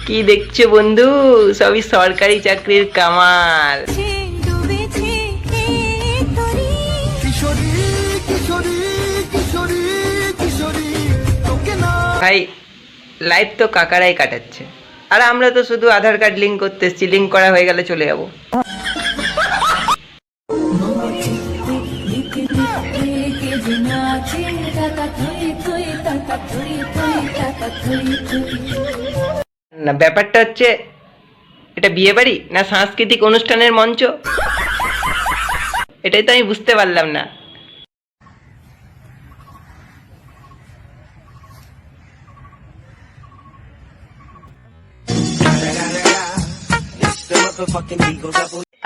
কি দেখছো বন্ধু, সবই সরকারি চাকরির কামাল। ভাই লাইফ তো কাকারাই কাটাচ্ছে, আর আমরা তো শুধু আধার কার্ড লিঙ্ক করতে এসেছি, লিঙ্ক করা হয়ে গেলে চলে যাবো। না ব্যাপারটা হচ্ছে, এটা বিয়ে বাড়ি না সাংস্কৃতিক অনুষ্ঠানের মঞ্চ, এটাই তো আমি বুঝতে পারলাম না।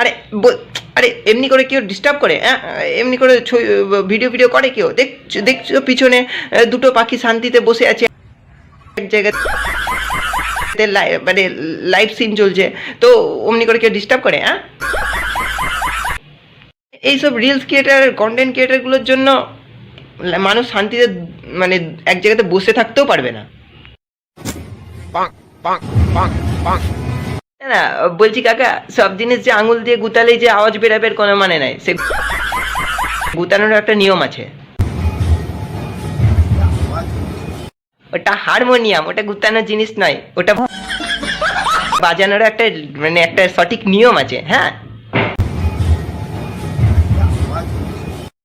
আরে আরে এমনি করে কেউ ডিস্টার্ব করে? এমনি করে ভিডিও করে কেউ? দেখছো পিছনে দুটো পাখি শান্তিতে বসে আছে এক জায়গায়, মানে লাইভ সিন চলছে, তো অমনি করে কেউ ডিস্টার্ব করে? এইসব রিলস ক্রিয়েটার, কন্টেন্ট ক্রিয়েটার গুলোর জন্য মানুষ শান্তিতে মানে এক জায়গাতে বসে থাকতেও পারবে না। না বলছি কাকা, সব জিনিস যে আঙুল দিয়ে গুতালেই যে আওয়াজ বেরাবে কোনো মানে নাই, সে গুতানোর একটা নিয়ম আছে। ওটা হারমোনিয়াম, ওটা গুতানোর জিনিস নয়, ওটা বাজানোর একটা মানে একটা সঠিক নিয়ম আছে। হ্যাঁ,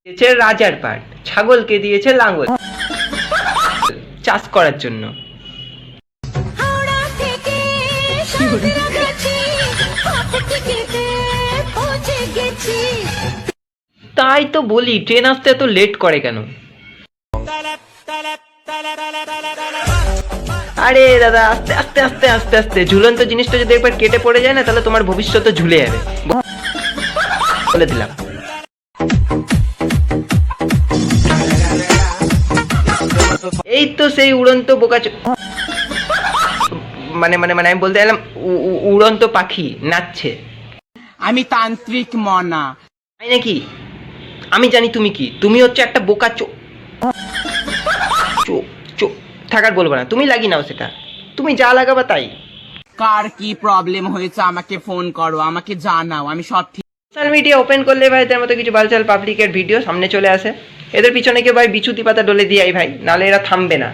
দিয়েছে রাজার পাট, ছাগলকে দিয়েছে লাঙ্গল চাষ করার জন্য। তাই তো বলি ট্রেন আসতে এত লেট করে কেন? আরে দাদা আস্তে আস্তে আস্তে আস্তে আস্তে, ঝুলন্ত জিনিসটা যদি একবার কেটে পড়ে যায় না, তাহলে তোমার ভবিষ্যৎ ঝুলে যাবে, বলে দিলাম। এই তো সেই উড়ন্ত বোকা, মানে মানে মানে আমি বলতে গেলাম উড়ন্ত পাখি নাচছে। আমি তান্ত্রিক মনা। তাই নাকি? আমি জানি তুমি কি, তুমি হচ্ছে একটা বোকা থাকার বলবো না, তুমি লাগি নাও সেটা, তুমি যা লাগাবা তাই। কার কি প্রবলেম হয়েছে আমাকে ফোন করো, আমাকে জানাও, আমি সব ঠিক। সোশ্যাল মিডিয়া ওপেন করলে ভাই এদের মতো কিছু বালচাল পাবলিকের ভিডিও সামনে চলে আসে, এদের পিছনে কেউ ভাই বিছুতি পাতা ডলে দিয়াই ভাই, নালে এরা থামবে না।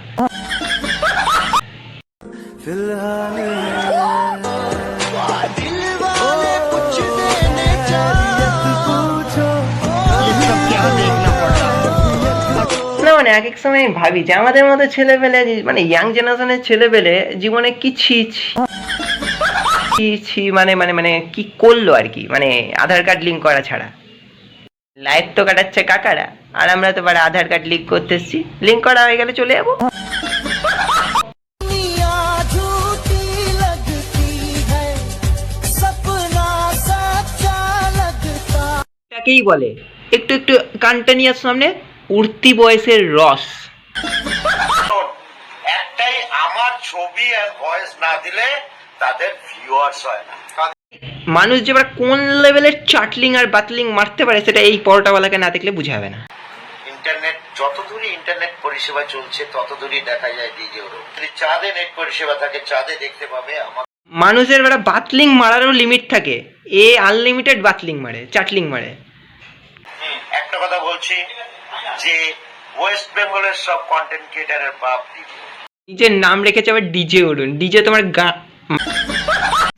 মানে এক এক সময় ভাবি যে আমাদের মতো ছেলেপেলে, মানে ইয়াং জেনারেশনের ছেলেপেলে জীবনে কি ছি মানে মানে মানে কি করলো আর কি, মানে আধার কার্ড লিঙ্ক করা ছাড়া। লাইফ তো কাটাচ্ছে কাকারা, আর আমরা তো পারে আধার কার্ড লিঙ্ক করতে এসছি, লিঙ্ক করা হয়ে গেলে চলে যাবো। এটাকেই বলে একটু একটু কানটা নিয়ে সামনে উঠতি বয়সের রস। একটাই, আমার ছবি আর ভয়েস না দিলে তাদের ভিউয়ার্স হয় না। মানুষ যে কোন লেভেলের চাটলিং আর বাতলিং মারতে পারে সেটা এই পরোটাওয়ালাকে না দেখলে বুঝা হবে না। ইন্টারনেট যত দূরই ইন্টারনেট পরিষেবা চলছে তত দূরই দেখা যায় ডিজেরও। যদি চাঁদে নেট পরিষেবা থাকে চাঁদে দেখতে পাবে। মানুষের বাতলিং মারারও লিমিট থাকে, এ আনলিমিটেড বাতলিং মারে, চাটলিং মারে। একটা কথা বলছি যে ওয়েস্ট বেঙ্গলের সব কন্টেন্ট ক্রিয়েটারের বাপ নিজের নাম রেখেছে আবার ডিজে ওড়ুন। ডিজে তোমার গা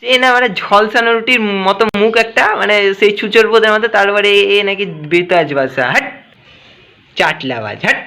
যে না মানে ঝলসানো রুটির মতো মুখ একটা, মানে সেই ছুচোর বোধের মতো, তারপরে এ নাকি বেতাজ ভাষা, হাট চাটলা আওয়াজ, হাট।